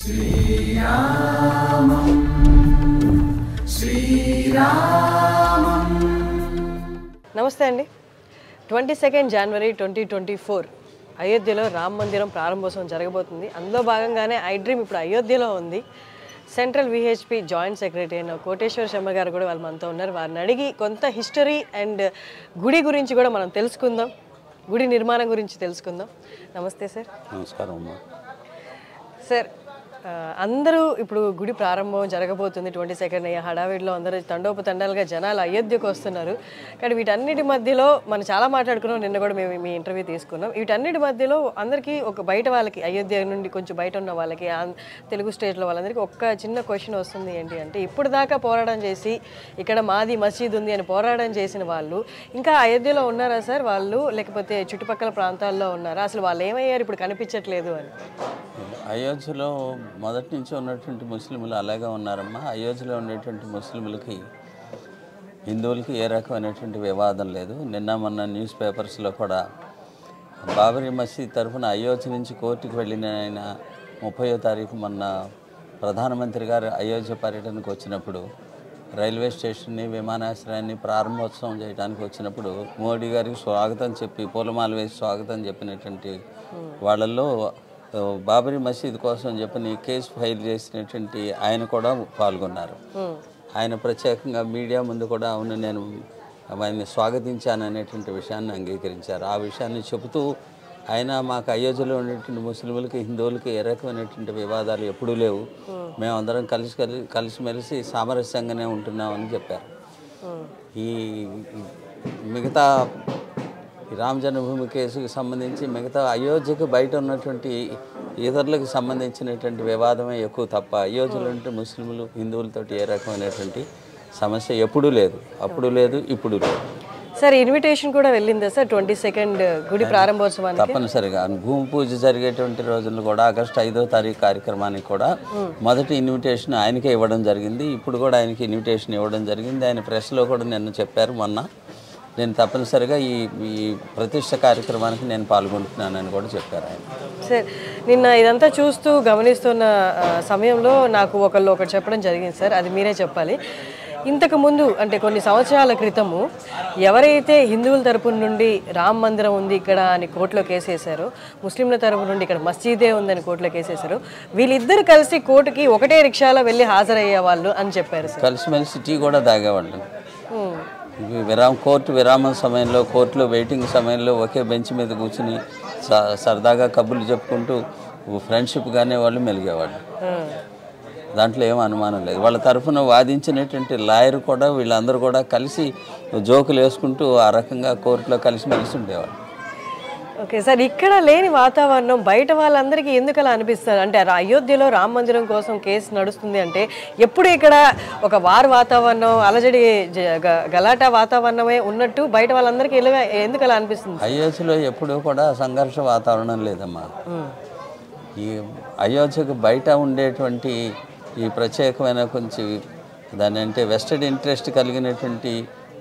శ్రీరామం శ్రీరామం. నమస్తే అండి. 22 జనవరి 2024 అయోధ్యలో రామ మందిరం ప్రారంభోత్సవం జరగబోతుంది. అందులో భాగంగానే ఐ డ్రీమ్ ఇప్పుడు అయోధ్యలో ఉంది. సెంట్రల్ విహెచ్పి జాయింట్ సెక్రటరీ అయిన కోటేశ్వర శర్మ గారు కూడా వాళ్ళు మనతో ఉన్నారు. వారిని అడిగి కొంత హిస్టరీ అండ్ గుడి గురించి కూడా మనం తెలుసుకుందాం, గుడి నిర్మాణం గురించి తెలుసుకుందాం. నమస్తే సార్. నమస్కారం అమ్మా. సార్, అందరూ ఇప్పుడు గుడి ప్రారంభం జరగబోతుంది 22 అయ్యే హడావిడిలో అందరూ తండోపతండాలుగా జనాలు అయోధ్యకు వస్తున్నారు. కానీ వీటన్నిటి మధ్యలో మనం చాలా మాట్లాడుకున్నాం, నిన్న కూడా మేము మీ ఇంటర్వ్యూ తీసుకున్నాం. వీటన్నిటి మధ్యలో అందరికీ ఒక బయట వాళ్ళకి, అయోధ్య నుండి కొంచెం బయట ఉన్న వాళ్ళకి, తెలుగు స్టేట్లో వాళ్ళందరికీ ఒక్క చిన్న క్వశ్చన్ వస్తుంది. ఏంటి అంటే, ఇప్పుడు దాకా పోరాటం చేసి ఇక్కడ మాది మసీద్ ఉంది అని పోరాటం చేసిన వాళ్ళు ఇంకా అయోధ్యలో ఉన్నారా సార్? వాళ్ళు లేకపోతే చుట్టుపక్కల ప్రాంతాల్లో ఉన్నారా? అసలు వాళ్ళు ఏమయ్యారు ఇప్పుడు కనిపించట్లేదు అని? అయోధ్యలో మొదటి నుంచి ఉన్నటువంటి ముస్లింలు అలాగే ఉన్నారమ్మా. అయోధ్యలో ఉండేటువంటి ముస్లింలకి హిందువులకి ఏ రకమైనటువంటి వివాదం లేదు. నిన్న మొన్న న్యూస్ పేపర్స్లో కూడా బాబరీ మసీద్ తరఫున అయోధ్య నుంచి కోర్టుకు వెళ్ళిన ఆయన 30వ తారీఖు మొన్న ప్రధానమంత్రి గారు అయోధ్య పర్యటనకు వచ్చినప్పుడు రైల్వే స్టేషన్ని, విమానాశ్రయాన్ని ప్రారంభోత్సవం చేయడానికి వచ్చినప్పుడు మోడీ గారికి స్వాగతం చెప్పి పూలమాల వేసి స్వాగతం చెప్పినటువంటి వాళ్ళల్లో బాబరీ మసీద్ కోసం చెప్పని కేసు ఫైల్ చేసినటువంటి ఆయన కూడా పాల్గొన్నారు. ఆయన ప్రత్యేకంగా మీడియా ముందు కూడా అవును నేను ఆయన్ని స్వాగతించాను అనేటువంటి విషయాన్ని అంగీకరించారు. ఆ విషయాన్ని చెబుతూ ఆయన మాకు అయోధ్యలో ఉండేటువంటి ముస్లింలకి హిందువులకి ఏ రకమైనటువంటి వివాదాలు ఎప్పుడూ లేవు, మేమందరం కలిసిమెలిసి సామరస్యంగానే ఉంటున్నామని చెప్పారు. ఈ మిగతా రామ జన్మభూమి కేసుకు సంబంధించి మిగతా అయోధ్యకు బయట ఉన్నటువంటి ఇతరులకు సంబంధించినటువంటి వివాదమే ఎక్కువ తప్ప అయోధ్యలో ఉంటే ముస్లింలు హిందువులతోటి ఏ రకమైనటువంటి సమస్య ఎప్పుడూ లేదు, అప్పుడు లేదు, ఇప్పుడు లేదు. సార్, ఇన్విటేషన్ కూడా వెళ్ళిందా సార్ 22 గుడి ప్రారంభోత్సవానికి? తప్పనిసరిగా భూమి పూజ జరిగేటువంటి రోజులు కూడా ఆగస్టు 5వ తారీఖు కార్యక్రమానికి కూడా మొదటి ఇన్విటేషన్ ఆయనకే ఇవ్వడం జరిగింది. ఇప్పుడు కూడా ఆయనకి ఇన్విటేషన్ ఇవ్వడం జరిగింది. ఆయన ప్రెస్లో కూడా నిన్న చెప్పారు, మొన్న నేను తప్పనిసరిగా ఈ ప్రతిష్ట కార్యక్రమానికి నేను పాల్గొంటున్నానని కూడా చెప్పారు ఆయన. సార్, నిన్న ఇదంతా చూస్తూ గమనిస్తున్న సమయంలో నాకు ఒకటి చెప్పడం జరిగింది సార్, అది మీరే చెప్పాలి. ఇంతకుముందు అంటే కొన్ని సంవత్సరాల క్రితము ఎవరైతే హిందువుల తరపు నుండి రామ మందిరం ఉంది ఇక్కడ అని కోర్టులో కేసేశారో, ముస్లింల తరపు నుండి ఇక్కడ మసీదే ఉందని కోర్టులో కేసేశారు, వీళ్ళిద్దరు కలిసి కోర్టుకి ఒకటే రిక్షాలో వెళ్ళి హాజరయ్యే వాళ్ళు అని చెప్పారు సార్. కలిసిమెలిసి టీ కూడా తాగేవాళ్ళు. కోర్టు విరామం సమయంలో, కోర్టులో వెయిటింగ్ సమయంలో ఒకే బెంచ్ మీద కూర్చుని సరదాగా కబుర్లు చెప్పుకుంటూ ఫ్రెండ్షిప్గానే వాళ్ళు మెలిగేవాళ్ళు. దాంట్లో ఏం అనుమానం లేదు. వాళ్ళ తరఫున వాదించినటువంటి లాయర్ కూడా వీళ్ళందరూ కూడా కలిసి జోకులు వేసుకుంటూ ఆ రకంగా కోర్టులో కలిసిమెలిసి ఉండేవాళ్ళు. ఓకే సార్, ఇక్కడ లేని వాతావరణం బయట వాళ్ళందరికీ ఎందుకు అలా అనిపిస్తారు? అంటే అయోధ్యలో రామ మందిరం కోసం కేసు నడుస్తుంది అంటే ఎప్పుడు ఇక్కడ ఒక వార్ వాతావరణం, అలజడి గలాటా వాతావరణమే ఉన్నట్టు బయట వాళ్ళందరికీ ఎందుకు అలా అనిపిస్తుంది? అయోధ్యలో ఎప్పుడూ కూడా సంఘర్ష వాతావరణం లేదమ్మా. ఈ అయోధ్యకు బయట ఉండేటువంటి ఈ ప్రత్యేకమైన కొంచెం దాని అంటే వెస్టెడ్ ఇంట్రెస్ట్ కలిగినటువంటి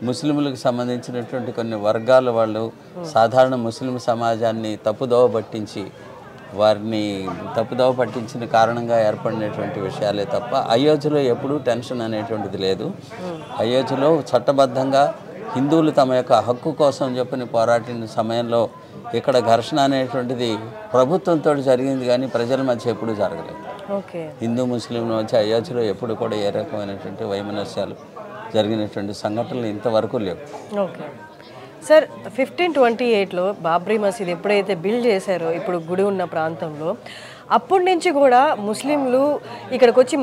ముస్లింలకు సంబంధించినటువంటి కొన్ని వర్గాల వాళ్ళు సాధారణ ముస్లిం సమాజాన్ని తప్పుదోవ పట్టించిన కారణంగా ఏర్పడినటువంటి విషయాలే తప్ప అయోధ్యలో ఎప్పుడూ టెన్షన్ అనేటువంటిది లేదు. అయోధ్యలో చట్టబద్ధంగా హిందువులు తమ యొక్క హక్కు కోసం చెప్పని పోరాడిన సమయంలో ఇక్కడ ఘర్షణ అనేటువంటిది ప్రభుత్వంతో జరిగింది కానీ ప్రజల మధ్య ఎప్పుడూ జరగలేదు. హిందూ ముస్లింల మధ్య అయోధ్యలో ఎప్పుడు కూడా ఏ రకమైనటువంటి వైమనస్యాలు జరిగినటువంటి సంఘటనలు ఇంతవరకు లేవు. ఓకే సార్, 1528లో బాబ్రీ మసీద్ ఎప్పుడైతే బిల్డ్ చేశారో ఇప్పుడు గుడి ఉన్న ప్రాంతంలో, అప్పటి నుంచి కూడా ముస్లింలు ఇక్కడికి వచ్చి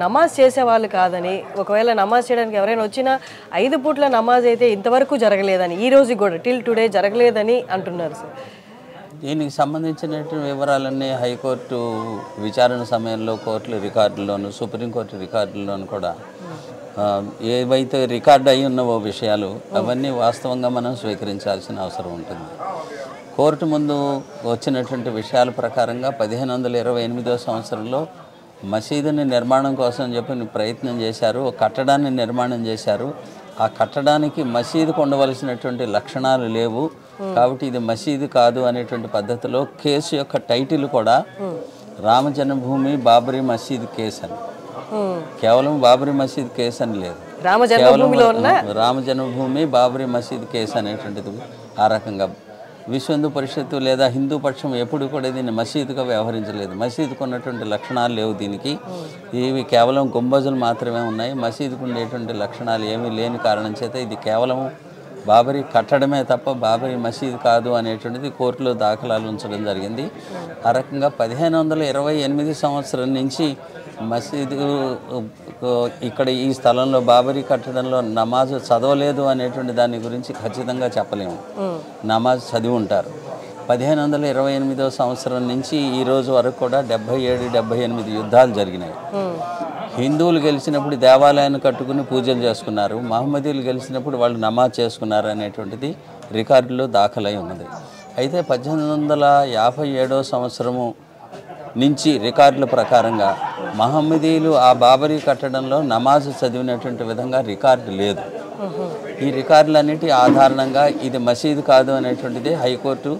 నమాజ్ చేసేవాళ్ళు కాదని, ఒకవేళ నమాజ్ చేయడానికి ఎవరైనా వచ్చినా 5 పూట్ల నమాజ్ అయితే ఇంతవరకు జరగలేదని, ఈ రోజు కూడా టిల్ టుడే జరగలేదని అంటున్నారు సార్. దీనికి సంబంధించినటువంటి వివరాలన్నీ హైకోర్టు విచారణ సమయంలో కోర్టుల రికార్డుల్లోనూ సుప్రీంకోర్టు రికార్డుల్లోనూ కూడా ఏవైతే రికార్డు అయి ఉన్నవో విషయాలు అవన్నీ వాస్తవంగా మనం స్వీకరించాల్సిన అవసరం ఉంటుంది. కోర్టు ముందు వచ్చినటువంటి విషయాల ప్రకారంగా 1528వ సంవత్సరంలో మసీదుని నిర్మాణం కోసం చెప్పి ప్రయత్నం చేశారు, కట్టడాన్ని నిర్మాణం చేశారు. ఆ కట్టడానికి మసీదుకు ఉండవలసినటువంటి లక్షణాలు లేవు కాబట్టి ఇది మసీదు కాదు అనేటువంటి పద్ధతిలో కేసు యొక్క టైటిల్ కూడా రామ జన్మభూమి బాబరీ మసీద్ కేసు అని, కేవలం బాబరీ మసీద్ కేసు అని లేదు, రామ జన్మభూమి బాబరీ మసీద్ కేసు అనేటువంటిది ఆ రకంగా విశ్వ హిందూ పరిషత్తు లేదా హిందూ పక్షం ఎప్పుడు కూడా దీన్ని మసీదుగా వ్యవహరించలేదు. మసీదుకు ఉన్నటువంటి లక్షణాలు లేవు, దీనికి ఇవి కేవలం గుంబజులు మాత్రమే ఉన్నాయి. మసీదుకు ఉండేటువంటి లక్షణాలు ఏమీ లేని కారణం చేత ఇది కేవలం బాబరీ కట్టడమే తప్ప బాబరీ మసీదు కాదు అనేటువంటిది కోర్టులో దాఖలాలు ఉంచడం జరిగింది. ఆ రకంగా 1528 సంవత్సరం నుంచి మసీదు ఇక్కడ ఈ స్థలంలో బాబరీ కట్టడంలో నమాజ్ చదవలేదు అనేటువంటి దాని గురించి ఖచ్చితంగా చెప్పలేము. నమాజ్ చదివి ఉంటారు. 1528 సంవత్సరం నుంచి ఈ రోజు వరకు కూడా 77-78 యుద్ధాలు జరిగినాయి. హిందువులు గెలిచినప్పుడు దేవాలయాన్ని కట్టుకుని పూజలు చేసుకున్నారు, మహమ్మదీయులు గెలిచినప్పుడు వాళ్ళు నమాజ్ చేసుకున్నారు అనేటువంటిది రికార్డులో దాఖలై ఉన్నది. అయితే 1857 సంవత్సరము నుంచి రికార్డుల ప్రకారంగా మహమ్మదీయులు ఆ బాబరీ కట్టడంలో నమాజ్ చదివినటువంటి విధంగా రికార్డు లేదు. ఈ రికార్డులన్నిటి ఆధారంగా ఇది మసీదు కాదు అనేటువంటిది హైకోర్టు,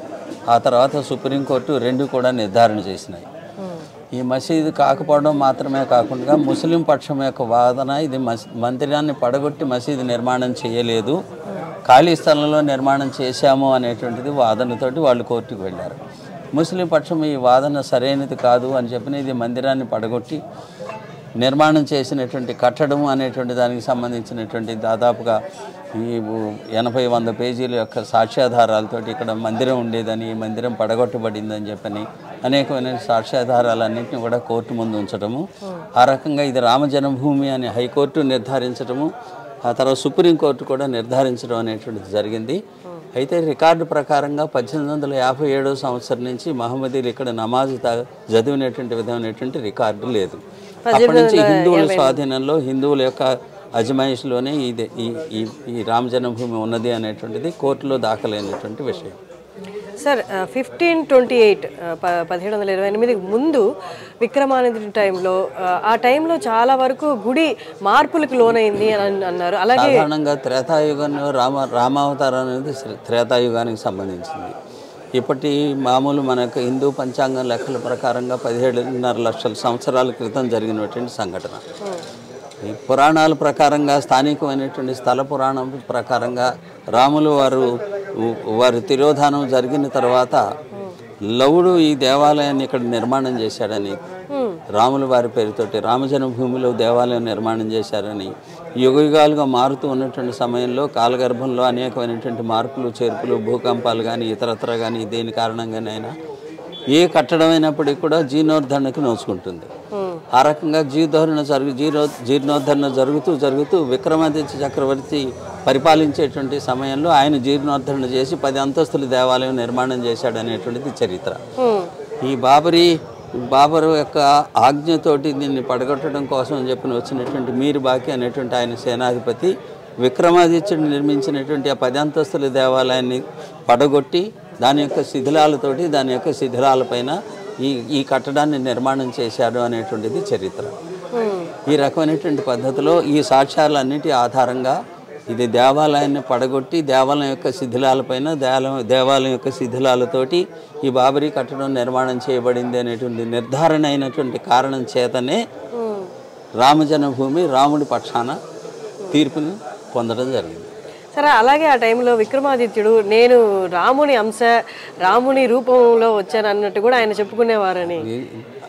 ఆ తర్వాత సుప్రీంకోర్టు రెండు కూడా నిర్ధారణ చేసినాయి. ఈ మసీదు కాకపోవడం మాత్రమే కాకుండా ముస్లిం పక్షం యొక్క వాదన ఇది మందిరాన్ని పడగొట్టి మసీదు నిర్మాణం చేయలేదు, ఖాళీ స్థలంలో నిర్మాణం చేశాము అనేటువంటిది వాదనతోటి వాళ్ళు కోర్టుకు వెళ్ళారు. ముస్లిం పక్షం ఈ వాదన సరైనది కాదు అని చెప్పిన ఇది మందిరాన్ని పడగొట్టి నిర్మాణం చేసినటువంటి కట్టడం అనేటువంటి దానికి సంబంధించినటువంటి దాదాపుగా ఈ 80-100 పేజీల యొక్క సాక్ష్యాధారాలతోటి ఇక్కడ మందిరం ఉండేదని, ఈ మందిరం పడగొట్టబడిందని చెప్పని అనేకమైన సాక్ష్యాధారాలన్నింటినీ కూడా కోర్టు ముందు ఉంచడము, ఆ రకంగా ఇది రామ జన్మభూమి అని హైకోర్టు నిర్ధారించడము, ఆ తర్వాత సుప్రీంకోర్టు కూడా నిర్ధారించడం అనేటువంటిది జరిగింది. అయితే రికార్డు ప్రకారంగా 1857 సంవత్సరం నుంచి మహమ్మదీలు ఇక్కడ నమాజ్ చదివినటువంటి విధమైనటువంటి రికార్డు లేదు. అప్పటి నుంచి హిందువుల స్వాధీనంలో, హిందువుల యొక్క అజమాయిషిలోనే ఇది ఈ రామ జన్మభూమి ఉన్నది అనేటువంటిది కోర్టులో దాఖలైనటువంటి విషయం. సార్ 1528 1728 ముందు విక్రమాదిత్య టైంలో, ఆ టైంలో చాలా వరకు గుడి మార్పులకు లోనైంది అని అన్నారు. అలాగే సాధారణంగా త్రేతాయుగంలో రామావతారం అనేది త్రేతాయుగానికి సంబంధించింది. ఇప్పటి మామూలు మనకు హిందూ పంచాంగం లెక్కల ప్రకారంగా 17.5 లక్షల సంవత్సరాల క్రితం జరిగినటువంటి సంఘటన. ఈ పురాణాల ప్రకారంగా, స్థానికమైనటువంటి స్థల పురాణం ప్రకారంగా రాములు వారు తిరోధానం జరిగిన తర్వాత లవుడు ఈ దేవాలయాన్ని ఇక్కడ నిర్మాణం చేశాడని, రాముల వారి పేరుతోటి రామజన్మభూమిలో దేవాలయం నిర్మాణం చేశారని, యుగయుగాలుగా మారుతూ ఉన్నటువంటి సమయంలో కాలగర్భంలో అనేకమైనటువంటి మార్పులు చేర్పులు, భూకంపాలు కానీ ఇతరత్ర కానీ దేని కారణంగానైనా ఏ కట్టడమైనప్పటికీ కూడా జీర్ణోద్ధరణకు నోచుకుంటుంది. ఆ రకంగా జీర్ణోద్ధరణ జరుగుతూ విక్రమాదిత్య చక్రవర్తి పరిపాలించేటువంటి సమయంలో ఆయన జీర్ణోద్ధరణ చేసి 10 అంతస్తుల దేవాలయం నిర్మాణం చేశాడు అనేటువంటిది చరిత్ర. ఈ బాబరు యొక్క ఆజ్ఞతోటి దీన్ని పడగొట్టడం కోసం అని చెప్పి వచ్చినటువంటి మీర్ బాకి అనేటువంటి ఆయన సేనాధిపతి విక్రమాదిత్యుడు నిర్మించినటువంటి ఆ 10 అంతస్తుల దేవాలయాన్ని పడగొట్టి దాని యొక్క శిథిలాలతోటి, దాని యొక్క శిథిలాలపైన ఈ కట్టడాన్ని నిర్మాణం చేశాడు అనేటువంటిది చరిత్ర. ఈ రకమైనటువంటి పద్ధతిలో ఈ సాక్ష్యాలన్నిటి ఆధారంగా ఇది దేవాలయాన్ని పడగొట్టి దేవాలయం యొక్క శిథిలాలపైన, దేవాలయం యొక్క శిథిలాలతోటి ఈ బాబరీ కట్టడం నిర్మాణం చేయబడింది అనేటువంటి నిర్ధారణ అయినటువంటి కారణం చేతనే రామజన్మభూమి రాముడి పక్షాన తీర్పుని పొందడం జరిగింది. సరే, అలాగే ఆ టైంలో విక్రమాదిత్యుడు నేను రాముని అంశ, రాముని రూపంలో వచ్చాను అన్నట్టు కూడా ఆయన చెప్పుకునేవారని,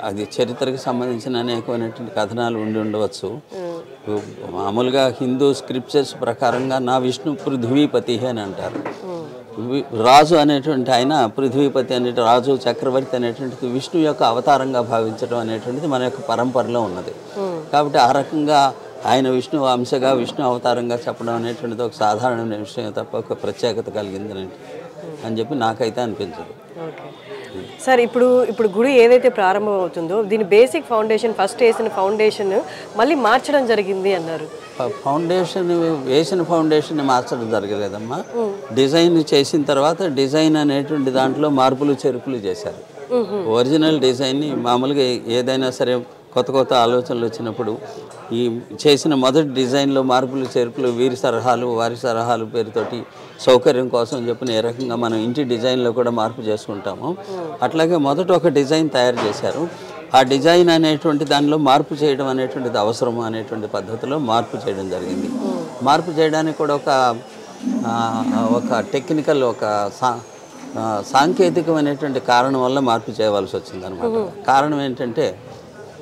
అది చరిత్రకు సంబంధించిన అనేకమైనటువంటి కథనాలు ఉండవచ్చు. మామూలుగా హిందూ స్క్రిప్చర్స్ ప్రకారంగా నా విష్ణు పృథ్వీపతి అని అంటారు. రాజు అనేటువంటి ఆయన పృథ్వీపతి అనే రాజు, చక్రవర్తి అనేటువంటిది విష్ణు యొక్క అవతారంగా భావించడం అనేటువంటిది మన యొక్క పరంపరలో ఉన్నది. కాబట్టి ఆ రకంగా ఆయన విష్ణు అంశగా, విష్ణు అవతారంగా చెప్పడం అనేటువంటిది ఒక సాధారణమైన విషయం తప్ప ఒక ప్రత్యేకత కలిగింది అని చెప్పి నాకైతే అనిపించదు. సార్, ఇప్పుడు గుడి ఏదైతే ప్రారంభం అవుతుందో దీని బేసిక్ ఫౌండేషన్, ఫస్ట్ వేసిన ఫౌండేషన్ మళ్ళీ మార్చడం జరిగింది అన్నారు. వేసిన ఫౌండేషన్ మార్చడం జరగలేదమ్మా. డిజైన్ చేసిన తర్వాత డిజైన్ అనేటువంటి దాంట్లో మార్పులు చేర్పులు చేశారు. ఒరిజినల్ డిజైన్ని మామూలుగా ఏదైనా సరే కొత్త ఆలోచనలు వచ్చినప్పుడు ఈ చేసిన మొదటి డిజైన్లో మార్పులు చేర్పులు, వీరి సలహాలు వారి సలహాలు పేరుతోటి సౌకర్యం కోసం చెప్పిన ఏ రకంగా మనం ఇంటి డిజైన్లో కూడా మార్పు చేసుకుంటాము. అట్లాగే మొదట ఒక డిజైన్ తయారు చేశారు. ఆ డిజైన్ అనేటువంటి దానిలో మార్పు చేయడం అనేటువంటిది అవసరము అనేటువంటి పద్ధతిలో మార్పు చేయడం జరిగింది. మార్పు చేయడానికి కూడా ఒక టెక్నికల్ సాంకేతికమైనటువంటి కారణం వల్ల మార్పు చేయవలసి వచ్చింది అనమాట. కారణం ఏంటంటే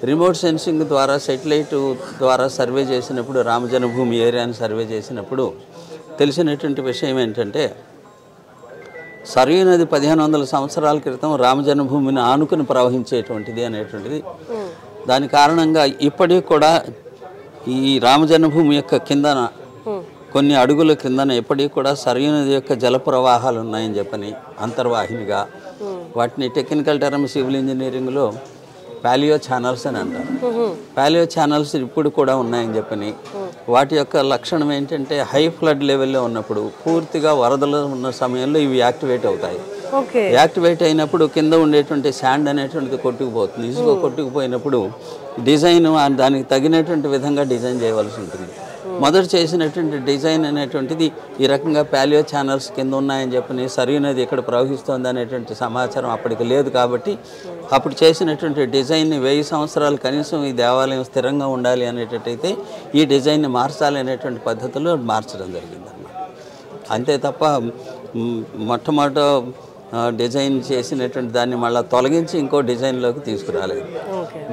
రిమోట్ సెన్సింగ్ ద్వారా సెటిలైట్ ద్వారా సర్వే చేసినప్పుడు రామజన్మభూమి ఏరియాని సర్వే చేసినప్పుడు తెలిసినటువంటి విషయం ఏంటంటే సరయూ నది 1500 సంవత్సరాల క్రితం రామజన్మభూమిని ఆనుకుని ప్రవహించేటువంటిది అనేటువంటిది. దాని కారణంగా ఇప్పటికి కూడా ఈ రామజన్మభూమి యొక్క కిందన కొన్ని అడుగుల కిందన ఎప్పటికీ కూడా సరయూ నది యొక్క జల ప్రవాహాలు ఉన్నాయని చెప్పని అంతర్వాహినిగా వాటిని టెక్నికల్ టర్మ్ సివిల్ ఇంజనీరింగ్లో పాలియో ఛానల్స్ అని అంటారు. పాలియో ఛానల్స్ ఇప్పుడు కూడా ఉన్నాయని చెప్పని వాటి యొక్క లక్షణం ఏంటంటే హై ఫ్లడ్ లెవెల్లో ఉన్నప్పుడు పూర్తిగా వరదలు ఉన్న సమయంలో ఇవి యాక్టివేట్ అవుతాయి. యాక్టివేట్ అయినప్పుడు కింద ఉండేటువంటి శాండ్ అనేటువంటిది కొట్టుకుపోతుంది. ఇసుక కొట్టుకుపోయినప్పుడు డిజైన్ దానికి తగినటువంటి విధంగా డిజైన్ చేయవలసి ఉంటుంది. మొదట చేసినటువంటి డిజైన్ అనేటువంటిది ఈ రకంగా పాలియో ఛానల్స్ కింద ఉన్నాయని చెప్పని సరయూ నది ఇక్కడ ప్రవహిస్తోంది అనేటువంటి సమాచారం అప్పటికి లేదు. కాబట్టి అప్పుడు చేసినటువంటి డిజైన్ని 1000 సంవత్సరాలు కనీసం ఈ దేవాలయం స్థిరంగా ఉండాలి అనేటట్టయితే ఈ డిజైన్ని మార్చాలి అనేటువంటి పద్ధతిలో మార్చడం జరిగిందన్నమాట. అంతే తప్ప మొట్టమొదట డిజైన్ చేసినటువంటి దాన్ని మళ్ళీ తొలగించి ఇంకో డిజైన్లోకి తీసుకురాలేదు.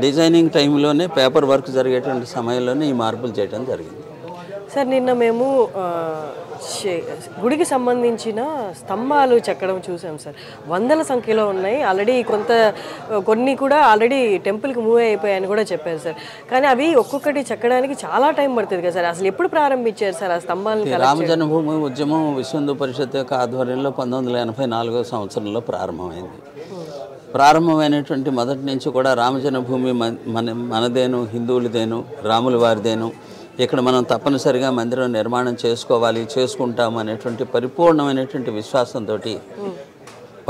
డిజైనింగ్ టైంలోనే పేపర్ వర్క్ జరిగేటువంటి సమయంలోనే ఈ మార్పులు చేయడం జరిగింది. సార్ నిన్న మేము గుడికి సంబంధించిన స్తంభాలు చెక్కడం చూసాం సార్. వందల సంఖ్యలో ఉన్నాయి. ఆల్రెడీ కొన్ని కూడా ఆల్రెడీ టెంపుల్కి మూవ్ అయిపోయాయని కూడా చెప్పారు సార్. కానీ అవి ఒక్కొక్కటి చెక్కడానికి చాలా టైం పడుతుంది కదా సార్. అసలు ఎప్పుడు ప్రారంభించారు సార్ ఆ స్తంభాలను? రామజన్మభూమి ఉద్యమం విశ్వ హిందూ పరిషత్ యొక్క ఆధ్వర్యంలో 1984 సంవత్సరంలో ప్రారంభమైంది. ప్రారంభమైనటువంటి మొదటి నుంచి కూడా రామజన్మభూమి మనదేను, హిందువులదేను, రాముల వారిదేను, ఇక్కడ మనం తప్పనిసరిగా మందిరం నిర్మాణం చేసుకోవాలి, చేసుకుంటాము అనేటువంటి పరిపూర్ణమైనటువంటి విశ్వాసంతో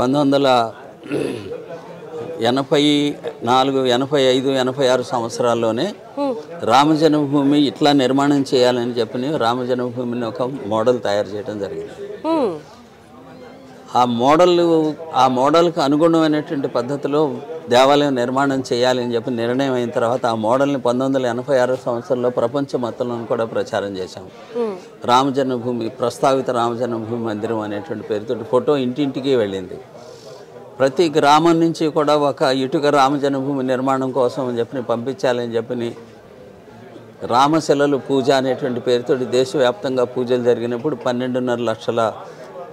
1984, 85, 86 సంవత్సరాల్లోనే రామజన్మభూమి ఇట్లా నిర్మాణం చేయాలని చెప్పి రామజన్మభూమిని ఒక మోడల్ తయారు చేయడం జరిగింది. ఆ మోడల్కి అనుగుణమైనటువంటి పద్ధతిలో దేవాలయం నిర్మాణం చేయాలని చెప్పి నిర్ణయం అయిన తర్వాత ఆ మోడల్ని 1986 సంవత్సరంలో ప్రపంచ మొత్తంలో కూడా ప్రచారం చేశాము. రామజన్మభూమి ప్రస్తావిత రామజన్మభూమి మందిరం అనేటువంటి పేరుతో ఫోటో ఇంటింటికి వెళ్ళింది. ప్రతి గ్రామం నుంచి కూడా ఒక ఇటుక రామజన్మభూమి నిర్మాణం కోసం అని చెప్పి పంపించాలని చెప్పి రామశిలలు పూజ అనేటువంటి పేరుతో దేశవ్యాప్తంగా పూజలు జరిగినప్పుడు 12.5 లక్షల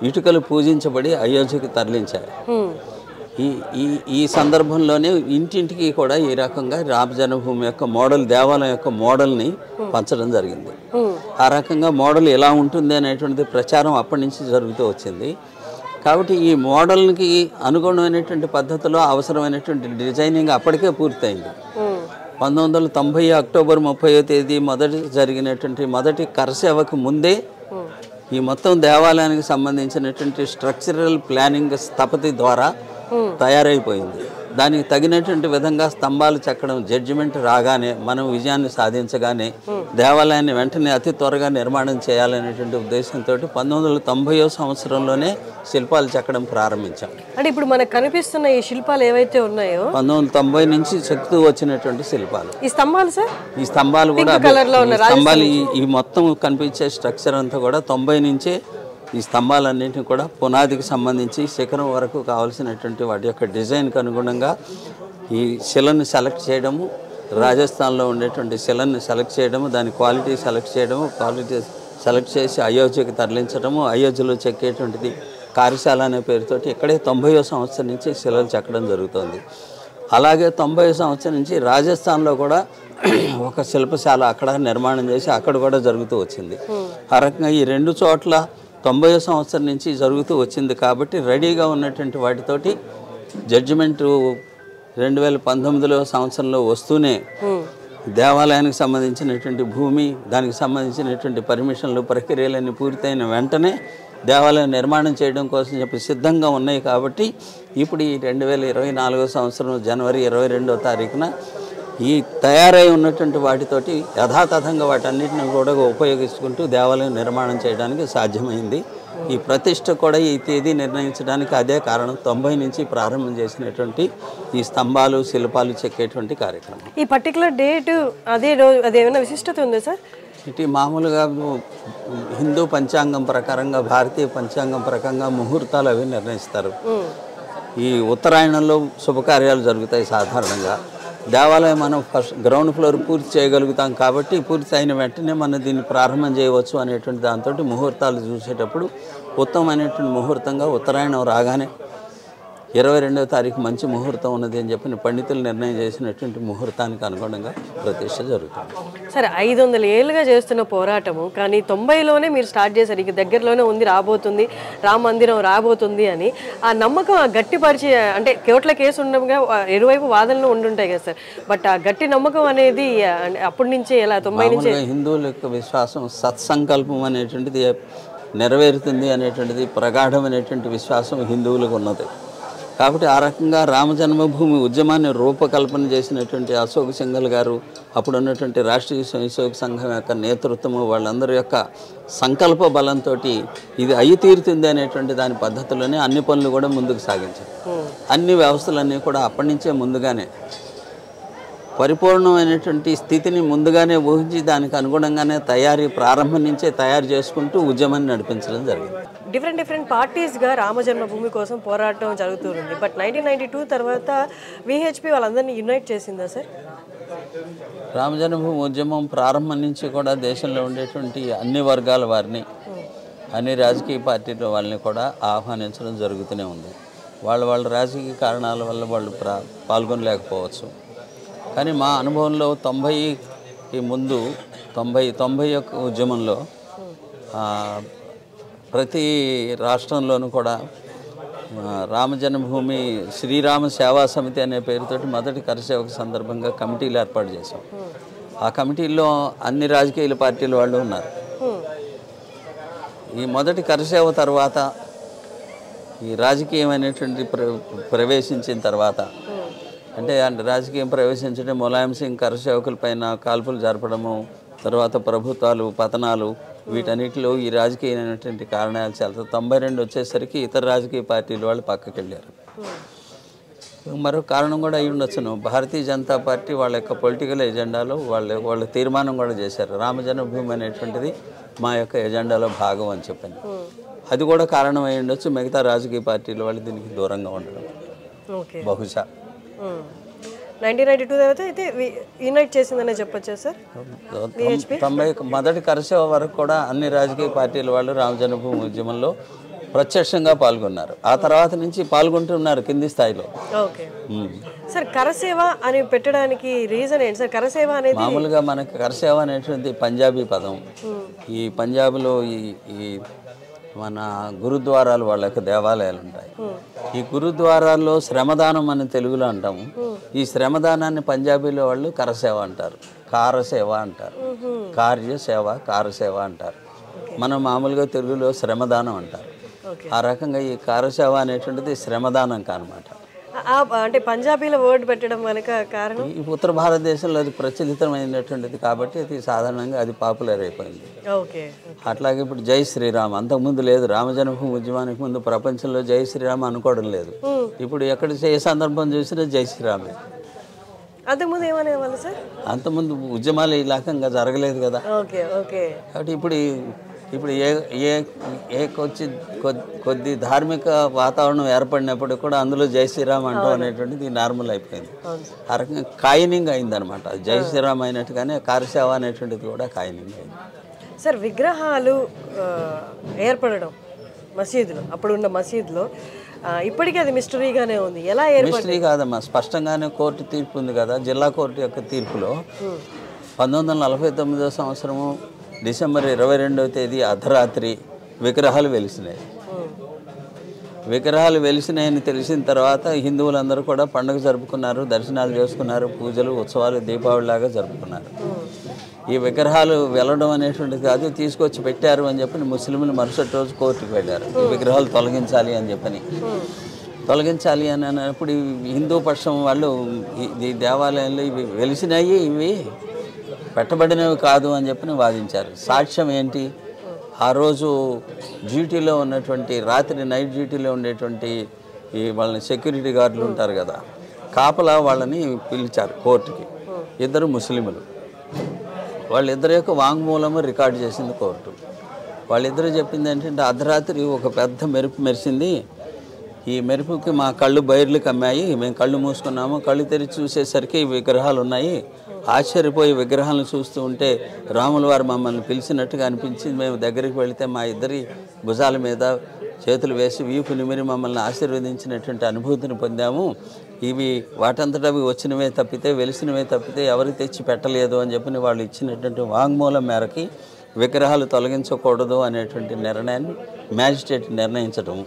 ఇటుకలు పూజించబడి అయోధ్యకి తరలించారు. ఈ సందర్భంలోనే ఇంటింటికి కూడా ఈ రకంగా రామజన్మభూమి యొక్క మోడల్, దేవాలయం యొక్క మోడల్ని పంచడం జరిగింది. ఆ రకంగా మోడల్ ఎలా ఉంటుంది అనేటువంటిది ప్రచారం అప్పటి నుంచి జరుగుతూ వచ్చింది. కాబట్టి ఈ మోడల్కి అనుగుణమైనటువంటి పద్ధతిలో అవసరమైనటువంటి డిజైనింగ్ అప్పటికే పూర్తయింది. 1990 అక్టోబర్ 30వ తేదీ జరిగినటువంటి మొదటి కరసేవకు ముందే ఈ మొత్తం దేవాలయానికి సంబంధించినటువంటి స్ట్రక్చరల్ ప్లానింగ్ స్థపతి ద్వారా తయారైపోయింది. దానికి తగినటువంటి విధంగా స్తంభాలు చెక్కడం జడ్జిమెంట్ రాగానే మనం విజయాన్ని సాధించగానే దేవాలయాన్ని వెంటనే అతి త్వరగా నిర్మాణం చేయాలనేటువంటి ఉద్దేశంతో 1990వ సంవత్సరంలోనే శిల్పాలు చెక్కడం ప్రారంభించాం. అంటే ఇప్పుడు మనకు కనిపిస్తున్న ఈ శిల్పాలు ఏవైతే ఉన్నాయో 1990 నుంచి చెక్కుతూ వచ్చినటువంటి శిల్పాలు. ఈ స్తంభాలు సార్, ఈ స్తంభాలు కూడా స్తంభాలు ఈ మొత్తం కనిపించే స్ట్రక్చర్ అంతా కూడా 90 నుంచే ఈ స్తంభాలన్నింటినీ కూడా పునాదికి సంబంధించి శిఖరం వరకు కావాల్సినటువంటి వాటి యొక్క డిజైన్కి అనుగుణంగా ఈ శిలను సెలెక్ట్ చేయడము, రాజస్థాన్లో ఉండేటువంటి శిలను సెలెక్ట్ చేయడము, దాని క్వాలిటీ సెలెక్ట్ చేయడము, క్వాలిటీ సెలెక్ట్ చేసి అయోధ్యకి తరలించడము, అయోధ్యలో చెక్కేటువంటిది కార్యశాల అనే పేరుతోటి ఇక్కడే 90వ సంవత్సరం నుంచి శిలలు చెక్కడం జరుగుతుంది. అలాగే 90వ సంవత్సరం నుంచి రాజస్థాన్లో కూడా ఒక శిల్పశాల అక్కడ నిర్మాణం చేసి అక్కడ కూడా జరుగుతూ వచ్చింది. ఆ రకంగా ఈ రెండు చోట్ల 90వ సంవత్సరం నుంచి జరుగుతూ వచ్చింది. కాబట్టి రెడీగా ఉన్నటువంటి వాటితోటి జడ్జిమెంటు 2019 సంవత్సరంలో వస్తూనే దేవాలయానికి సంబంధించినటువంటి భూమి, దానికి సంబంధించినటువంటి పర్మిషన్లు, ప్రక్రియలన్నీ పూర్తయిన వెంటనే దేవాలయం నిర్మాణం చేయడం కోసం చెప్పి సిద్ధంగా ఉన్నాయి. కాబట్టి ఇప్పుడు ఈ 2024 సంవత్సరం జనవరి 22వ తారీఖున ఈ తయారై ఉన్నటువంటి వాటితోటి యథాతథంగా వాటన్నిటిని కూడా ఉపయోగించుకుంటూ దేవాలయం నిర్మాణం చేయడానికి సాధ్యమైంది. ఈ ప్రతిష్ట కూడా ఈ తేదీ నిర్ణయించడానికి అదే కారణం. 90 నుంచి ప్రారంభం చేసినటువంటి ఈ స్తంభాలు శిల్పాలు చెక్కేటువంటి కార్యక్రమం. ఈ పర్టికులర్ డేట్ అదే రోజు అదేమైనా విశిష్టత ఉందా సార్? ఇటు మామూలుగా హిందూ పంచాంగం ప్రకారంగా, భారతీయ పంచాంగం ప్రకారంగా ముహూర్తాలు అవి నిర్ణయిస్తారు. ఈ ఉత్తరాయణంలో శుభకార్యాలు జరుగుతాయి సాధారణంగా. దేవాలయం మనం ఫస్ట్ గ్రౌండ్ ఫ్లోర్ పూర్తి చేయగలుగుతాం కాబట్టి పూర్తి అయిన వెంటనే మనం దీన్ని ప్రారంభం చేయవచ్చు అనేటువంటి దాంతో ముహూర్తాలు చూసేటప్పుడు ఉత్తమమైనటువంటి ముహూర్తంగా ఉత్తరాయణం రాగానే 22వ తారీఖు మంచి ముహూర్తం ఉన్నది అని చెప్పి పండితులు నిర్ణయం చేసినటువంటి ముహూర్తానికి అనుగుణంగా ప్రతిష్ట జరుగుతుంది. సరే, 500 ఏళ్ళుగా చేస్తున్న పోరాటము కానీ 90లోనే మీరు స్టార్ట్ చేశారు. ఇక దగ్గరలోనే ఉంది, రాబోతుంది, రామ మందిరం రాబోతుంది అని ఆ నమ్మకం గట్టిపరిచి, అంటే కోట్ల కేసు ఉండగా ఇరువైపు వాదనలు ఉండుంటాయి కదా సార్, బట్ ఆ గట్టి నమ్మకం అనేది అప్పటి నుంచే ఎలా 90 నుంచి హిందువుల యొక్క విశ్వాసం సత్సంకల్పం అనేటువంటిది నెరవేరుతుంది అనేటువంటిది ప్రగాఢమైనటువంటి విశ్వాసం హిందువులకు ఉన్నది. కాబట్టి ఆ రకంగా రామ జన్మభూమి ఉద్యమాన్ని రూపకల్పన చేసినటువంటి అశోక్ సింఘల్ గారు, అప్పుడు ఉన్నటువంటి రాష్ట్రీయ స్వయంసేవక సంఘం యొక్క నేతృత్వము, వాళ్ళందరి యొక్క సంకల్ప బలంతో ఇది అయ్యి తీరుతుంది అనేటువంటి దాని పద్ధతిలోనే అన్ని పనులు కూడా ముందుకు సాగించారు. అన్ని వ్యవస్థలన్నీ కూడా అప్పటి నుంచే ముందుగానే పరిపూర్ణమైనటువంటి స్థితిని ముందుగానే ఊహించి దానికి అనుగుణంగానే ప్రారంభం నుంచే తయారు చేసుకుంటూ ఉద్యమాన్ని నడిపించడం జరిగింది. డిఫరెంట్ పార్టీస్గా రామ జన్మభూమి కోసం పోరాటం జరుగుతుంది. బట్ 1992 తర్వాత విహెచ్పి వాళ్ళందరినీ యునైట్ చేసిందా సార్? రామ జన్మభూమి ఉద్యమం ప్రారంభం నుంచి కూడా దేశంలో ఉండేటువంటి అన్ని వర్గాల వారిని, అన్ని రాజకీయ పార్టీల వాళ్ళని కూడా ఆహ్వానించడం జరుగుతూనే ఉంది. వాళ్ళ రాజకీయ కారణాల వల్ల వాళ్ళు పాల్గొనలేకపోవచ్చు. కానీ మా అనుభవంలో 90కి ముందు 90 యొక్క ఉద్యమంలో ప్రతి రాష్ట్రంలోనూ కూడా రామ జన్మభూమి శ్రీరామ సేవా సమితి అనే పేరుతోటి మొదటి కరసేవక సందర్భంగా కమిటీలు ఏర్పాటు చేశాం. ఆ కమిటీల్లో అన్ని రాజకీయ పార్టీల వాళ్ళు ఉన్నారు. ఈ మొదటి కరసేవ తర్వాత ఈ రాజకీయమైనటువంటి ప్రవేశించిన తర్వాత, అంటే రాజకీయం ప్రవేశించడం ములాయం సింగ్ కరసేవకుల పైన కాల్పులు జరపడము, తర్వాత ప్రభుత్వాలు పతనాలు, వీటన్నిటిలో ఈ రాజకీయమైనటువంటి కారణాలు చాలా 92 వచ్చేసరికి ఇతర రాజకీయ పార్టీల వాళ్ళు పక్కకి వెళ్ళారు. మరో కారణం కూడా అయి ఉండొచ్చును. భారతీయ జనతా పార్టీ వాళ్ళ యొక్క పొలిటికల్ ఎజెండాలో వాళ్ళ తీర్మానం కూడా చేశారు, రామ జన్మభూమి అనేటువంటిది మా యొక్క ఎజెండాలో భాగం అని చెప్పని. అది కూడా కారణం అయి ఉండొచ్చు మిగతా రాజకీయ పార్టీల వాళ్ళు దీనికి దూరంగా ఉండడం బహుశా. 1992 తర్వాత అయితే యునైట్ చేసిందనే చెప్పొచ్చా సార్? 90 మొదటి కరసేవ వరకు కూడా అన్ని రాజకీయ పార్టీల వాళ్ళు రామ జన్మభూమి ఉద్యమంలో ప్రత్యక్షంగా పాల్గొన్నారు. ఆ తర్వాత నుంచి పాల్గొంటున్నారు కింది స్థాయిలో. ఓకే సార్, కరసేవ అని పెట్టడానికి రీజన్ ఏంటి సార్? కరసేవ అనేది మామూలుగా మనకి కరసేవ అనేటువంటి పంజాబీ పదం. ఈ పంజాబ్లో ఈ మన గురుద్వారాలు వాళ్ళ యొక్క దేవాలయాలు ఉంటాయి. ఈ గురుద్వారాల్లో శ్రమదానం అని తెలుగులో అంటాము. ఈ శ్రమదానాన్ని పంజాబీలో వాళ్ళు కరసేవ అంటారు, కారసేవ అంటారు, కార్యసేవ కారసేవ అంటారు. మనం మామూలుగా తెలుగులో శ్రమదానం అంటారు. ఆ రకంగా ఈ కారసేవ అనేటువంటిది శ్రమదానం కానమాట. అంటే పంజాబీలో వర్డ్ పెట్టడం వెనక కారణం ఈ ఉత్తర భారతదేశంలో అది ప్రచలితమైనటువంటిది కాబట్టి అది సాధారణంగా అది పాపులర్ అయిపోయింది. అట్లాగే ఇప్పుడు జై శ్రీరామ్ అంతకుముందు లేదు. రామ జన్మభూమి ఉద్యమానికి ముందు ప్రపంచంలో జై శ్రీరామ్ అనుకోవడం లేదు. ఇప్పుడు ఎక్కడ ఏ సందర్భం చూసినా జై శ్రీరామే. అంతకుముందు ఏమనేవాళ్ళు సార్? అంతకుముందు ఉద్యమాలు ఈ రకంగా జరగలేదు కదా. కాబట్టి ఇప్పుడు కొద్ది ధార్మిక వాతావరణం ఏర్పడినప్పుడు కూడా అందులో జై శ్రీరామ్ అంటాం అనేటువంటిది నార్మల్ అయిపోయింది. ఆ రకంగా కాయినింగ్ అయిందనమాట. జై శ్రీరామ్ అయినట్టుగానే కారసేవ అనేటువంటిది కూడా కాయినింగ్ అయింది. సార్, విగ్రహాలు ఏర్పడడం మసీదులో, అప్పుడున్న మసీదులో ఇప్పటికీ అది మిస్టరీగానే ఉంది. ఎలా మిస్టరీ కాదమ్మా, స్పష్టంగానే కోర్టు తీర్పు ఉంది కదా. జిల్లా కోర్టు యొక్క తీర్పులో 1949వ సంవత్సరము డిసెంబర్ 22వ తేదీ అర్ధరాత్రి విగ్రహాలు వెలిసినాయి. విగ్రహాలు వెలిసినాయని తెలిసిన తర్వాత హిందువులందరూ కూడా పండుగ జరుపుకున్నారు, దర్శనాలు చేసుకున్నారు, పూజలు ఉత్సవాలు దీపావళిలాగా జరుపుకున్నారు. ఈ విగ్రహాలు వెళ్ళడం అనేటువంటిది కాదు, తీసుకొచ్చి పెట్టారు అని చెప్పని ముస్లింలు మరుసటి రోజు కోర్టుకు వెళ్ళారు. ఈ విగ్రహాలు తొలగించాలి అని చెప్పని. తొలగించాలి అని అన్నప్పుడు హిందూ పక్షం వాళ్ళు ఈ దేవాలయంలో ఇవి వెలిసినాయి, ఇవి పెట్టబడినవి కాదు అని చెప్పని వాదించారు. సాక్ష్యం ఏంటి? ఆ రోజు డ్యూటీలో ఉన్నటువంటి రాత్రి నైట్ డ్యూటీలో ఉండేటువంటి ఈ వాళ్ళని సెక్యూరిటీ గార్డులు ఉంటారు కదా, కాపలా వాళ్ళని పిలిచారు కోర్టుకి. ఇద్దరు ముస్లింలు. వాళ్ళిద్దరి యొక్క వాంగ్మూలము రికార్డు చేసింది కోర్టు. వాళ్ళిద్దరూ చెప్పింది ఏంటంటే, అర్ధరాత్రి ఒక పెద్ద మెరుపు మెరిసింది, ఈ మెరుపుకి మా కళ్ళు బైర్లు కమ్మాయి, మేము కళ్ళు మూసుకున్నాము, కళ్ళు తెరిచి చూసేసరికి విగ్రహాలు ఉన్నాయి. ఆశ్చర్యపోయి విగ్రహాలను చూస్తూ ఉంటే రాముల వారు మమ్మల్ని పిలిచినట్టుగా అనిపించింది. మేము దగ్గరికి వెళితే మా ఇద్దరి భుజాల మీద చేతులు వేసి వీపు నిమిరి మమ్మల్ని ఆశీర్వదించినటువంటి అనుభూతిని పొందాము. ఇవి వాటంతటా అవి వచ్చినవే తప్పితే, వెలిసినవే తప్పితే ఎవరు తెచ్చి పెట్టలేదు అని చెప్పి వాళ్ళు ఇచ్చినటువంటి వాంగ్మూలం మేరకి విగ్రహాలు తొలగించకూడదు అనేటువంటి నిర్ణయాన్ని మ్యాజిస్ట్రేట్ నిర్ణయించడం.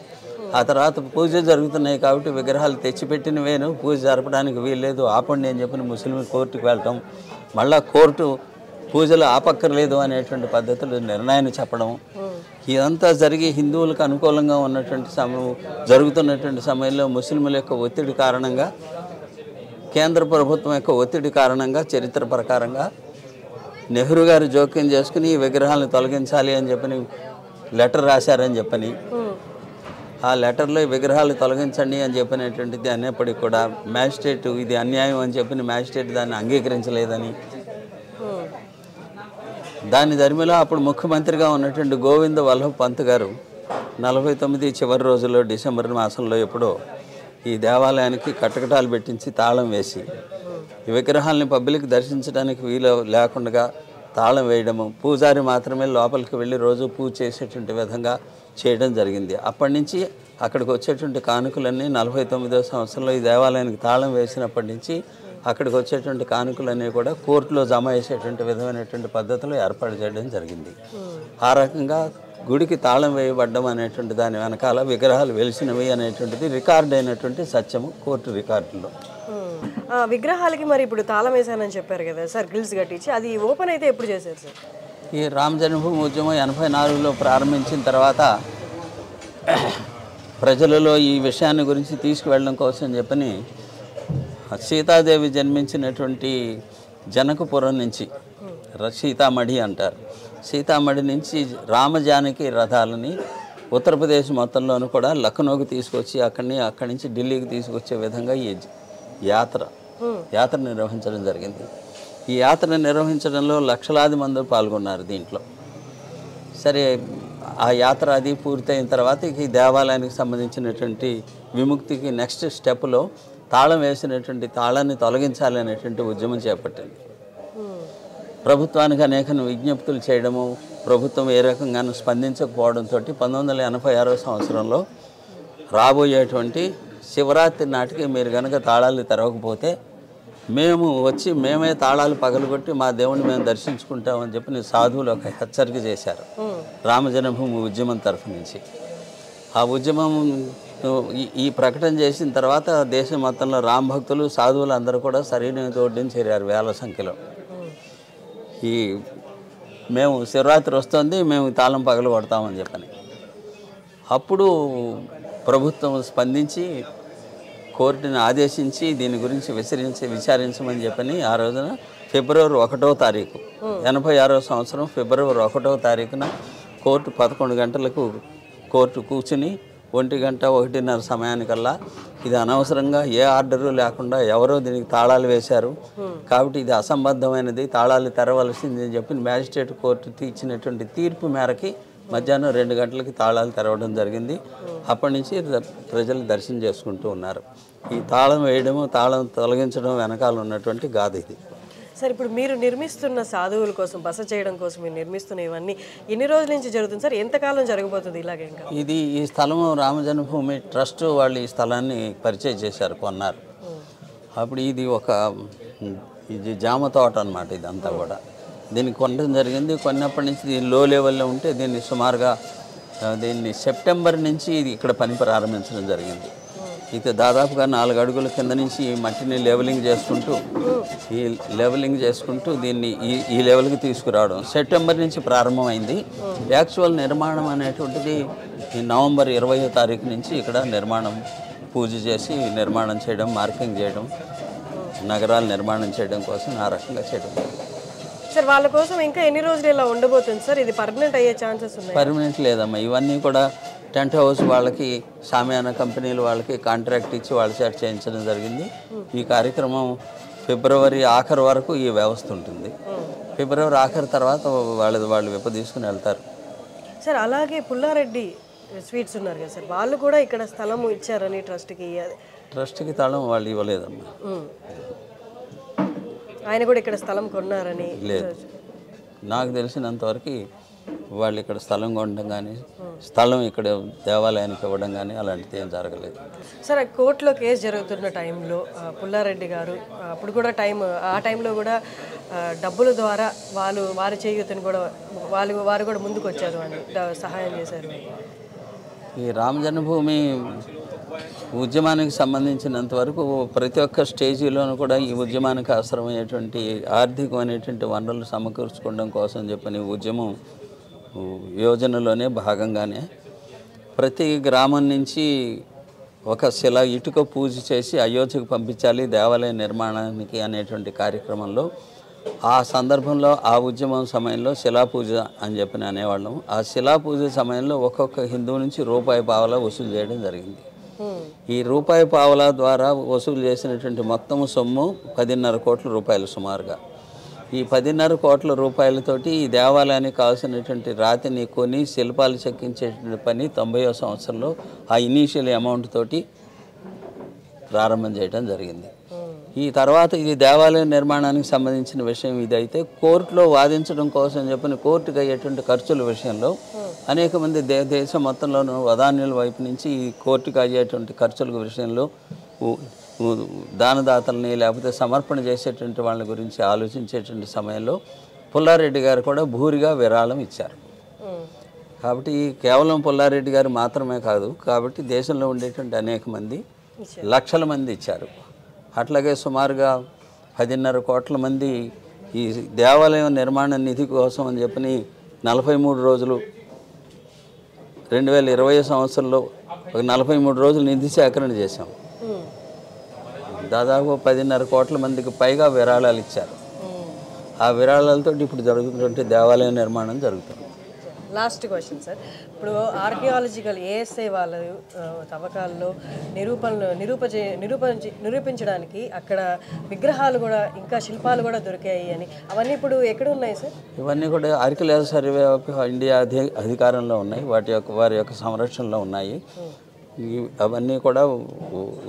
ఆ తర్వాత పూజ జరుగుతున్నాయి కాబట్టి విగ్రహాలు తెచ్చిపెట్టినవేను పూజ జరపడానికి వీల్లేదు, ఆపండి అని చెప్పి ముస్లిం కోర్టుకు వెళ్ళటం. మళ్ళా కోర్టు పూజలు ఆపక్కర్లేదు అనేటువంటి పద్ధతులు నిర్ణయాన్ని చెప్పడం. ఇదంతా జరిగి హిందువులకు అనుకూలంగా ఉన్నటువంటి జరుగుతున్నటువంటి సమయంలో ముస్లింల యొక్క ఒత్తిడి కారణంగా, కేంద్ర ప్రభుత్వం యొక్క ఒత్తిడి కారణంగా చరిత్ర ప్రకారంగా నెహ్రూ గారు జోక్యం చేసుకుని ఈ విగ్రహాలను తొలగించాలి అని చెప్పని లెటర్ రాశారని చెప్పని, ఆ లెటర్లో ఈ విగ్రహాలు తొలగించండి అని చెప్పినటువంటిది అనేప్పటికీ కూడా మ్యాజిస్ట్రేట్ ఇది అన్యాయం అని చెప్పిన మ్యాజిస్ట్రేట్ దాన్ని అంగీకరించలేదని, దాని ధర్మిలో అప్పుడు ముఖ్యమంత్రిగా ఉన్నటువంటి గోవింద వల్లభ్ పంత్ గారు 49 చివరి రోజుల్లో డిసెంబర్ మాసంలో ఎప్పుడో ఈ దేవాలయానికి కటకటాలు పెట్టించి తాళం వేసి ఈ విగ్రహాలని పబ్లిక్ దర్శించడానికి వీలు లేకుండా తాళం వేయడము, పూజారి మాత్రమే లోపలికి వెళ్ళి రోజు పూజ చేసేటువంటి విధంగా చేయడం జరిగింది. అప్పటి నుంచి అక్కడికి వచ్చేటువంటి కానుకలన్నీ 49వ సంవత్సరంలో ఈ దేవాలయానికి తాళం వేసినప్పటి నుంచి అక్కడికి వచ్చేటువంటి కానుకలన్నీ కూడా కోర్టులో జమ చేసేటువంటి విధమైనటువంటి పద్ధతులు ఏర్పాటు చేయడం జరిగింది. ఆ రకంగా గుడికి తాళం వేయబడ్డం అనేటువంటి దాని వెనకాల విగ్రహాలు వెలిసినవి అనేటువంటిది రికార్డ్ అయినటువంటి సత్యము కోర్టు రికార్డులో. విగ్రహాలకి మరి ఇప్పుడు తాళం వేసానని చెప్పారు కదా సార్, గ్రిల్స్ కట్టించి, అది ఓపెన్ అయితే ఎప్పుడు చేశారు సార్? ఈ రామ జన్మభూమి ఉద్యమం 84లో ప్రారంభించిన తర్వాత ప్రజలలో ఈ విషయాన్ని గురించి తీసుకువెళ్ళడం కోసం చెప్పని సీతాదేవి జన్మించినటువంటి జనకపురం నుంచి, సీతామఢి అంటారు, సీతామఢి నుంచి రామజానకి రథాలని ఉత్తరప్రదేశ్ మొత్తంలోనూ కూడా లక్నోకి తీసుకొచ్చి అక్కడి నుంచి ఢిల్లీకి తీసుకొచ్చే విధంగా ఈ యాత్ర నిర్వహించడం జరిగింది. ఈ యాత్ర నిర్వహించడంలో లక్షలాది మంది పాల్గొన్నారు దీంట్లో. సరే, ఆ యాత్ర అది పూర్తయిన తర్వాత ఈ దేవాలయానికి సంబంధించినటువంటి విముక్తికి నెక్స్ట్ స్టెప్లో తాళం వేసినటువంటి తాళాన్ని తొలగించాలి అనేటువంటి ఉద్యమం చేపట్టింది. ప్రభుత్వానికి అనేక విజ్ఞప్తులు చేయడము, ప్రభుత్వం ఏ రకంగానూ స్పందించకపోవడంతో 1986వ సంవత్సరంలో రాబోయేటువంటి శివరాత్రి నాటికి మీరు కనుక తాళాలు తెరవకపోతే మేము వచ్చి మేమే తాళాలు పగలగొట్టి మా దేవుని మేము దర్శించుకుంటామని చెప్పి సాధువులు ఒక హెచ్చరిక చేశారు రామజన్మభూమి ఉద్యమం తరఫు నుంచి. ఆ ఉద్యమం ఈ ప్రకటన చేసిన తర్వాత దేశం మొత్తంలో రామ భక్తులు సాధువులు అందరూ కూడా సరైన తోడ్ని చేరారు వేల సంఖ్యలో. ఈ మేము శివరాత్రి వస్తుంది, మేము తాళం పగలు కొడతామని చెప్పని. అప్పుడు ప్రభుత్వం స్పందించి కోర్టుని ఆదేశించి దీని గురించి విచారించమని చెప్పని ఆ రోజున ఫిబ్రవరి 1వ తారీఖు 86వ సంవత్సరం ఫిబ్రవరి 1వ తారీఖున కోర్టు 11 గంటలకు కోర్టు కూర్చుని 1 గంట 1:30 సమయానికల్లా ఇది అనవసరంగా ఏ ఆర్డరు లేకుండా ఎవరో దీనికి తాళాలు వేశారు కాబట్టి ఇది అసంబద్ధమైనది, తాళాలు తెరవలసింది అని చెప్పి మ్యాజిస్ట్రేట్ కోర్టు ఇచ్చినటువంటి తీర్పు మేరకి మధ్యాహ్నం 2 గంటలకి తాళాలు తెరవడం జరిగింది. అప్పటి నుంచి ప్రజలు దర్శనం చేసుకుంటూ ఉన్నారు. ఈ తాళం వేయడము, తాళం తొలగించడం వెనకాల ఉన్నటువంటి గాథ ఇది. సార్, ఇప్పుడు మీరు నిర్మిస్తున్న సాధువుల కోసం, బస చేయడం కోసం మీరు నిర్మిస్తున్న ఇవన్నీ ఎన్ని రోజుల నుంచి జరుగుతుంది సార్? ఎంతకాలం జరగబోతుంది ఇలాగే? ఇంకా ఈ స్థలం రామజన్మభూమి ట్రస్ట్ వాళ్ళు ఈ స్థలాన్ని పరిచయం చేశారు, కొన్నారు. అప్పుడు ఇది జామ తోట అన్నమాట. ఇదంతా కూడా దీన్ని కొనడం జరిగింది. కొన్నప్పటి నుంచి దీని లో లెవెల్లో ఉంటే దీన్ని సుమారుగా సెప్టెంబర్ నుంచి ఇది ఇక్కడ పని ప్రారంభించడం జరిగింది. ఇక దాదాపుగా 4 అడుగుల కింద నుంచి ఈ మట్టిని లెవెలింగ్ చేసుకుంటూ దీన్ని ఈ లెవెల్కి తీసుకురావడం సెప్టెంబర్ నుంచి ప్రారంభమైంది. యాక్చువల్ నిర్మాణం అనేటువంటిది ఈ నవంబర్ 20వ తారీఖు నుంచి ఇక్కడ పూజ చేసి నిర్మాణం చేయడం, మార్కింగ్ చేయడం, నగరాలు నిర్మాణం చేయడం కోసం ఆ రకంగా చేయడం. సార్ వాళ్ళ కోసం ఇంకా ఎన్ని రోజులు ఇలా ఉండబోతుంది సార్? ఇది పర్మనెంట్ అయ్యే ఛాన్సెస్ ఉన్నాయి? పర్మనెంట్ లేదమ్మా, ఇవన్నీ కూడా టెంట్ హౌస్ వాళ్ళకి, షామియానా కంపెనీలు వాళ్ళకి కాంట్రాక్ట్ ఇచ్చి వాళ్ళ చేత చేయించడం జరిగింది. ఈ కార్యక్రమం ఫిబ్రవరి ఆఖరు వరకు ఈ వ్యవస్థ ఉంటుంది. ఫిబ్రవరి ఆఖరు తర్వాత వాళ్ళు విప్ప తీసుకుని వెళ్తారు. సార్ అలాగే పుల్లారెడ్డి స్వీట్స్ ఉన్నారు కదా సార్, వాళ్ళు కూడా ఇక్కడ స్థలం ఇచ్చారని ట్రస్ట్కి స్థలం వాళ్ళు ఇవ్వలేదమ్మా. ఆయన కూడా ఇక్కడ స్థలం కొన్నారని లేదు, నాకు తెలిసినంతవరకు వాళ్ళు ఇక్కడ స్థలం కొనడం కానీ, స్థలం ఇక్కడ దేవాలయానికి ఇవ్వడం కానీ అలాంటిది ఏం జరగలేదు. సార్ కోర్టులో కేసు జరుగుతున్న టైంలో పుల్లారెడ్డి గారు అప్పుడు కూడా ఆ టైంలో కూడా డబ్బుల ద్వారా వారి చేయూతను కూడా వారు కూడా ముందుకు వచ్చారు అని సహాయం చేశారు. ఈ రామ జన్మభూమి ఉద్యమానికి సంబంధించినంత వరకు ప్రతి ఒక్క స్టేజీలోనూ కూడా ఈ ఉద్యమానికి అవసరమైనటువంటి ఆర్థికమైనటువంటి వనరులు సమకూర్చుకోవడం కోసం చెప్పని ఉద్యమం యోజనలోనే భాగంగానే ప్రతి గ్రామం నుంచి ఒక ఇటుక పూజ చేసి అయోధ్యకు పంపించాలి దేవాలయ నిర్మాణానికి అనేటువంటి కార్యక్రమంలో ఆ సందర్భంలో ఆ ఉద్యమం సమయంలో శిలాపూజ అని చెప్పి అనేవాళ్ళం. ఆ శిలాపూజ సమయంలో ఒక్కొక్క హిందువు నుంచి రూపాయి పావలా వసూలు చేయడం జరిగింది. ఈ రూపాయి పావలా ద్వారా వసూలు చేసినటువంటి మొత్తం సొమ్ము 10.5 కోట్ల రూపాయలు సుమారుగా. ఈ 10.5 కోట్ల రూపాయలతోటి ఈ దేవాలయానికి కావాల్సినటువంటి రాతిని కొని శిల్పాలు చెక్కించేటువంటి పని 90వ సంవత్సరంలో ఆ ఇనీషియల్ అమౌంట్ తోటి ప్రారంభం చేయడం జరిగింది. ఈ తర్వాత ఇది దేవాలయ నిర్మాణానికి సంబంధించిన విషయం ఇదైతే కోర్టులో వాదించడం కోసం చెప్పిన కోర్టుకు అయ్యేటువంటి ఖర్చుల విషయంలో అనేక మంది దేశం మొత్తంలోనూ వదాన్యుల వైపు నుంచి ఈ కోర్టుకు అయ్యేటువంటి ఖర్చుల విషయంలో దానదాతల్ని లేకపోతే సమర్పణ చేసేటువంటి వాళ్ళ గురించి ఆలోచించేటువంటి సమయంలో పుల్లారెడ్డి గారు కూడా భూరిగా విరాళం ఇచ్చారు. కాబట్టి కేవలం పుల్లారెడ్డి గారు మాత్రమే కాదు, కాబట్టి దేశంలో ఉండేటువంటి అనేక మంది లక్షల మంది ఇచ్చారు. అట్లాగే సుమారుగా 10.5 కోట్ల మంది ఈ దేవాలయం నిర్మాణ నిధి కోసం అని చెప్పని 43 రోజులు 2020 సంవత్సరంలో 43 రోజులు నిధి సేకరణ చేశాం. దాదాపు 10.5 కోట్ల మందికి పైగా విరాళాలు ఇచ్చారు. ఆ విరాళాలతో ఇప్పుడు జరుగుతున్నటువంటి దేవాలయ నిర్మాణం జరుగుతుంది. లాస్ట్ క్వశ్చన్ సార్, ఇప్పుడు ఆర్కియాలజికల్ ఏఎస్ఐ వాళ్ళ తవ్వకాల్లో నిరూపించడానికి అక్కడ విగ్రహాలు కూడా ఇంకా శిల్పాలు కూడా దొరికాయి అని, అవన్నీ ఇప్పుడు ఎక్కడ ఉన్నాయి సార్? ఇవన్నీ కూడా ఆర్కియాలజీ సర్వే ఆఫ్ ఇండియా అధికారంలో ఉన్నాయి, వారి యొక్క సంరక్షణలో ఉన్నాయి. అవన్నీ కూడా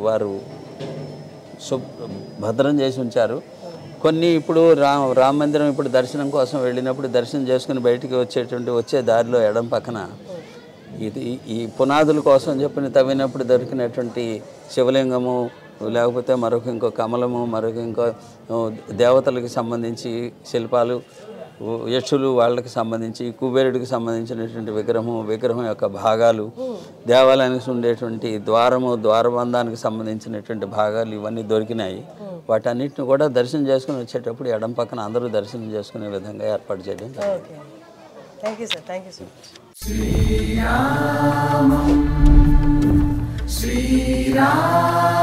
వారు భద్రం చేసి ఉంచారు. కొన్ని ఇప్పుడు రామ మందిరం ఇప్పుడు దర్శనం కోసం వెళ్ళినప్పుడు దర్శనం చేసుకుని బయటికి వచ్చే దారిలో ఎడం పక్కన ఈ పునాదుల కోసం చెప్పిన తవ్వినప్పుడు దొరికినటువంటి శివలింగము, లేకపోతే ఇంకో కమలము, ఇంకో దేవతలకు సంబంధించి శిల్పాలు, యక్షులు వాళ్ళకి సంబంధించి, కుబేరుడికి సంబంధించినటువంటి విగ్రహం యొక్క భాగాలు, దేవాలయానికి ఉండేటువంటి ద్వారబంధానికి సంబంధించినటువంటి భాగాలు ఇవన్నీ దొరికినాయి. వాటన్నిటిని కూడా దర్శనం చేసుకుని వచ్చేటప్పుడు ఎడం పక్కన అందరూ దర్శనం చేసుకునే విధంగా ఏర్పాటు చేయడం. Thank you sir, thank you so much. Srirama